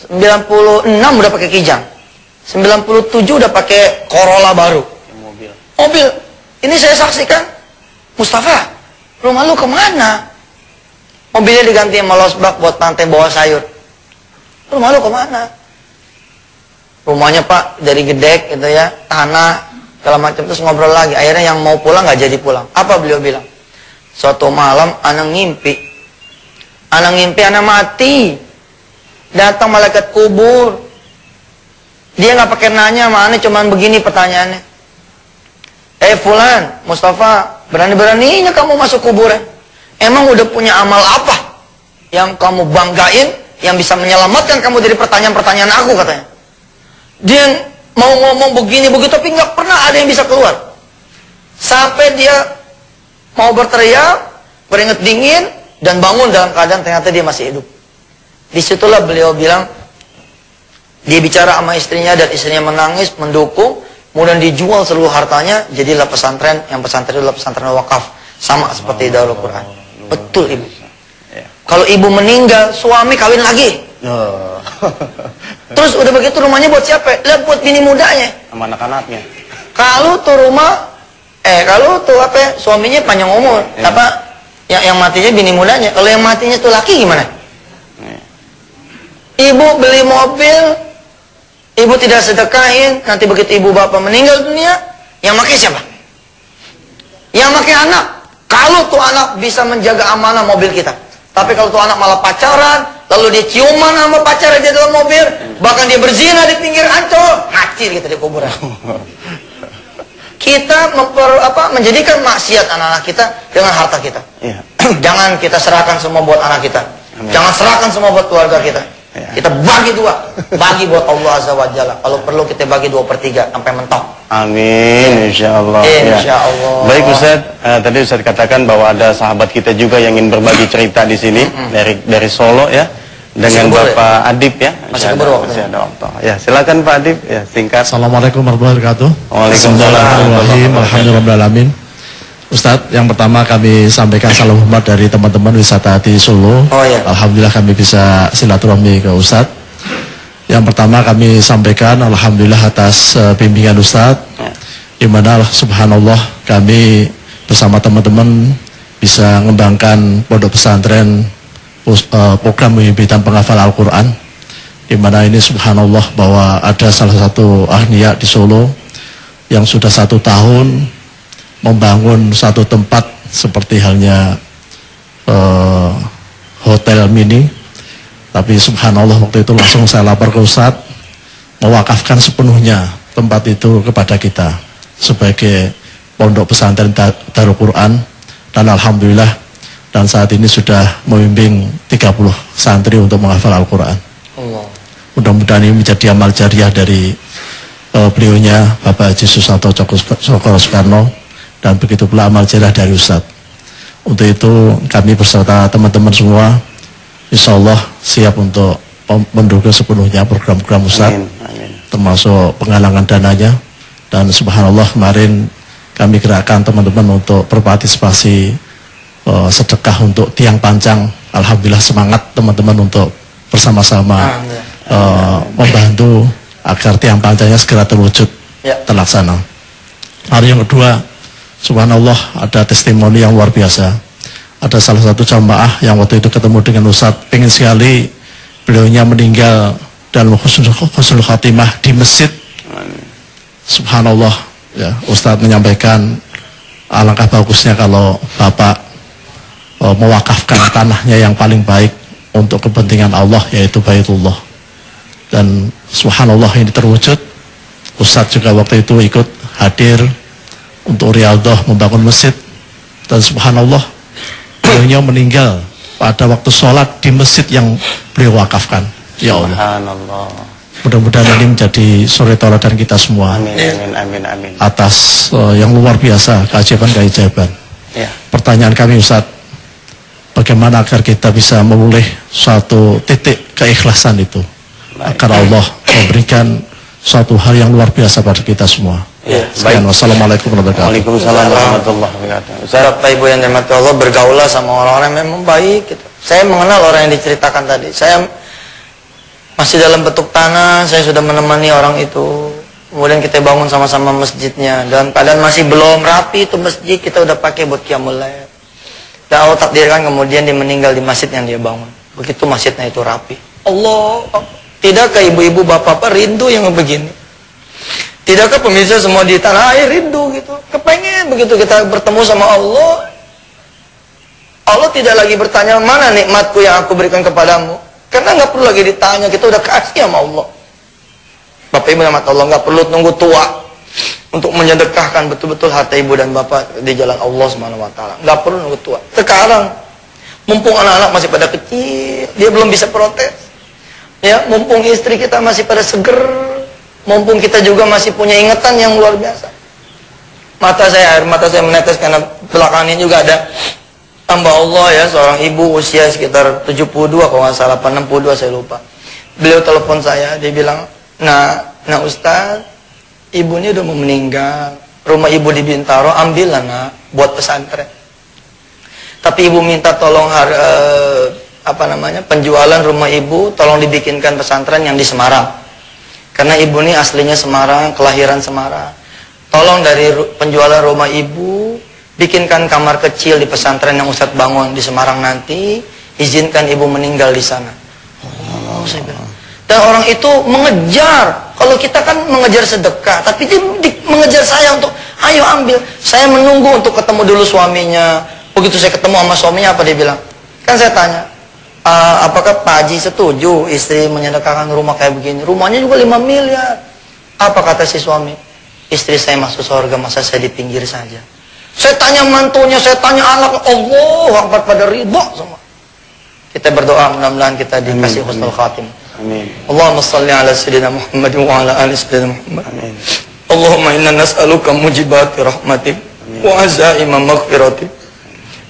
96 udah pakai Kijang. 97 udah pakai Corolla baru. Mobil. Ini saya saksikan. Mustafa, rumah lu kemana? Mobilnya diganti sama losbak buat pantai bawa sayur. Rumah lu kemana? Rumahnya Pak dari gedek gitu ya, tanah, segala macam. Terus ngobrol lagi. Akhirnya yang mau pulang nggak jadi pulang. Apa beliau bilang? Suatu malam anak ngimpi. Anak mati. Datang malaikat kubur. Dia nggak pakai nanya sama aneh, cuman begini pertanyaannya. Fulan, Mustafa, berani-beraninya kamu masuk kuburan. Emang udah punya amal apa yang kamu banggain, yang bisa menyelamatkan kamu dari pertanyaan-pertanyaan aku, katanya. Dia mau ngomong begini begitu, tapi nggak pernah ada yang bisa keluar. Sampai dia mau berteriak, keringet dingin, dan bangun dalam keadaan ternyata dia masih hidup. Disitulah beliau bilang, dia bicara sama istrinya dan istrinya menangis, mendukung. Kemudian dijual seluruh hartanya, jadilah pesantren. Yang pesantren adalah pesantren wakaf, sama seperti Darul Quran. Betul ibu. Kalau ibu meninggal, suami kawin lagi. Terus udah begitu rumahnya buat siapa? Lihat buat bini mudanya, sama anak-anaknya. Kalau tuh rumah, kalau tuh apa? Suaminya panjang umur, apa? Yang matinya bini mudanya. Kalau yang matinya tuh laki gimana? Ibu beli mobil, ibu tidak sedekahin, nanti begitu ibu bapak meninggal dunia, yang pakai siapa? Yang pakai anak. Kalau tuh anak bisa menjaga amanah mobil kita. Tapi kalau tuh anak malah pacaran, lalu dia ciuman sama pacarnya di dalam mobil, bahkan dia berzina di pinggir Ancol, mati kita di kuburan. Kita menjadikan maksiat anak-anak kita dengan harta kita. Jangan kita serahkan semua buat anak kita. Jangan serahkan semua buat keluarga kita. Kita bagi dua, bagi buat Allah Azza wa Jalla. Kalau perlu kita bagi 2/3 sampai mentok. Amin, insyaallah. Insyaallah. Baik Ustaz, tadi Ustaz katakan bahwa ada sahabat kita juga yang ingin berbagi cerita di sini dari Solo ya, dengan Bapak Adib ya. Masih ada waktu. Ya, silakan Pak Adib ya, singkat. Assalamualaikum warahmatullahi wabarakatuh. Waalaikumsalam. Alhamdulillahirabbil. Ustadz, yang pertama kami sampaikan salam hormat dari teman-teman wisata di Solo. Alhamdulillah kami bisa silaturahmi ke Ustadz. Yang pertama kami sampaikan alhamdulillah atas bimbingan Ustadz, di mana subhanallah kami bersama teman-teman bisa mengembangkan pondok pesantren program pembibitan penghafal Al-Quran, di mana ini subhanallah bahwa ada salah satu ahliya di Solo yang sudah 1 tahun membangun satu tempat seperti halnya hotel mini. Tapi subhanallah waktu itu langsung saya lapor ke Ustadz, mewakafkan sepenuhnya tempat itu kepada kita sebagai pondok pesantren Darul Quran. Dan alhamdulillah, dan saat ini sudah membimbing 30 santri untuk menghafal Al-Quran. Mudah-mudahan ini menjadi amal jariah dari beliaunya Bapak Haji Susanto Cokro Soekarno, dan begitu pula amal jariah dari Ustadz. Untuk itu kami beserta teman-teman semua insya Allah siap untuk mendukung sepenuhnya program-program Ustadz, termasuk penggalangan dananya. Dan subhanallah kemarin kami gerakkan teman-teman untuk berpartisipasi sedekah untuk tiang pancang. Alhamdulillah semangat teman-teman untuk bersama-sama membantu agar tiang pancangnya segera terwujud, terlaksana. Hari yang kedua, subhanallah ada testimoni yang luar biasa. Ada salah satu jamaah yang waktu itu ketemu dengan Ustadz, pengen sekali beliaunya meninggal dalam husnul khatimah di masjid. Subhanallah ya, Ustadz menyampaikan alangkah bagusnya kalau Bapak mewakafkan tanahnya yang paling baik untuk kepentingan Allah, yaitu Baitullah. Dan subhanallah ini terwujud. Ustadz juga waktu itu ikut hadir untuk riyadhah membangun masjid, dan subhanallah beliau meninggal pada waktu sholat di masjid yang beliau wakafkan. Ya Allah, mudah-mudahan ini menjadi suri tauladan kita semua. Amin. Atas yang luar biasa keajaiban. Pertanyaan kami Ustadz, bagaimana agar kita bisa memulih suatu titik keikhlasan itu, agar Allah memberikan suatu hal yang luar biasa pada kita semua. Sekian, wassalamualaikum warahmatullahi wabarakatuh. Waalaikumsalam warahmatullahi wabarakatuh. Bapak Ibu yang dirahmati Allah, bergaulah sama orang-orang yang memang baik gitu. Saya mengenal orang yang diceritakan tadi. Saya Masih dalam bentuk tanah, saya sudah menemani orang itu. Kemudian kita bangun sama-sama masjidnya. Dalam keadaan masih belum rapi itu masjid, kita udah pakai buat qiyamul lail. Dan Allah takdirkan kemudian dia meninggal di masjid yang dia bangun. Begitu masjidnya itu rapi. Allah, tidakkah ibu-ibu bapak-bapak rindu yang begini? Tidakkah pemirsa semua di tanah air rindu gitu? Kepengen begitu kita bertemu sama Allah. Allah tidak lagi bertanya, mana nikmatku yang aku berikan kepadamu? Karena nggak perlu lagi ditanya, kita udah kasih sama Allah. Bapak ibu rahmat Allah, nggak perlu tunggu tua untuk menyedekahkan betul-betul harta ibu dan bapak di jalan Allah Subhanahu Wa Taala. Nggak perlu nunggu tua. Sekarang, mumpung anak-anak masih pada kecil, dia belum bisa protes. Ya, mumpung istri kita masih pada seger, mumpung kita juga masih punya ingatan yang luar biasa. Air mata saya menetes karena belakangan ini juga ada hamba Allah ya, seorang ibu usia sekitar 72 kalau nggak salah, 62 saya lupa. Beliau telepon saya, dia bilang, nah Ustaz, ibu ini udah mau meninggal, rumah ibu di Bintaro, ambillah nak, buat pesantren. Tapi ibu minta tolong penjualan rumah ibu, tolong dibikinkan pesantren yang di Semarang. Karena ibu ini aslinya Semarang, kelahiran Semarang. Tolong dari penjualan rumah ibu, bikinkan kamar kecil di pesantren yang Ustadz bangun di Semarang nanti, izinkan ibu meninggal di sana. Oh, saya bilang. Dan orang itu mengejar. Kalau kita kan mengejar sedekah, tapi dia mengejar saya untuk, ayo ambil. Saya menunggu untuk ketemu dulu suaminya. Begitu saya ketemu sama suaminya, apa dia bilang? Kan saya tanya, apakah Pak Haji setuju istri menyedekahkan rumah kayak begini? Rumahnya juga 5 miliar. Apa kata si suami? Istri saya masuk surga, masa saya di pinggir saja? Saya tanya mantunya, saya tanya anak, Allah Akbar, pada ridho semua. Kita berdoa mudah-mudahan kita dikasih husnul khatim. Amin. Allahumma salli ala sayyidina Muhammad wa ala ali sayyidina Muhammad. Amin. Allahumma inna nas'aluka mujibati rahmatik wa azaima maghfiratik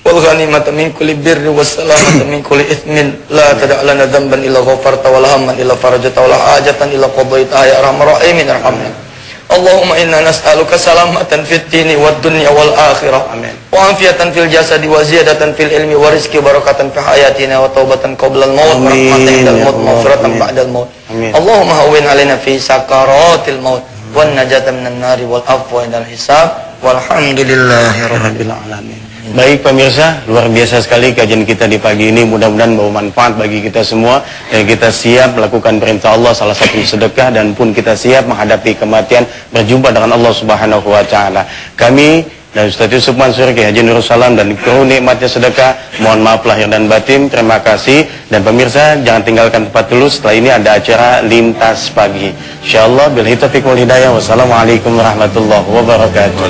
wal ghanimata min kulli birri was salamata min kulli ithmin la tada' lana dhanban illa ghafarta wa la hamman illa farajta wa la hajatan illa qadaita ya arhamar rahimin arhamna. Allahumma inna nas'aluka salamatan fid dini wad dunya wal akhirah. Amin. Wa afiatan fil jasadi wa ziyadatan fil ilmi wa rizqi barakatan fi hayatina wa taubatan qabla al maut wa rahmatan indal maut maghfiratan ba'da al maut. Allahumma hawwin alaina fi sakaratil maut wan najata minan nari wal afwa indal hisab walhamdulillahi rabbil alamin. Baik pemirsa, luar biasa sekali kajian kita di pagi ini. Mudah-mudahan bawa manfaat bagi kita semua. Dan kita siap melakukan perintah Allah, salah satu sedekah. Dan pun kita siap menghadapi kematian, berjumpa dengan Allah Subhanahu Wa Taala. Kami dan Ustaz Yusuf Mansur, Kiai Haji Nurul Salam, dan kru nikmatnya sedekah, mohon maaf lahir dan batin. Terima kasih. Dan pemirsa, jangan tinggalkan tempat dulu. Setelah ini ada acara Lintas Pagi. InsyaAllah, bil taufiq wal hidayah. Wassalamualaikum warahmatullahi wabarakatuh.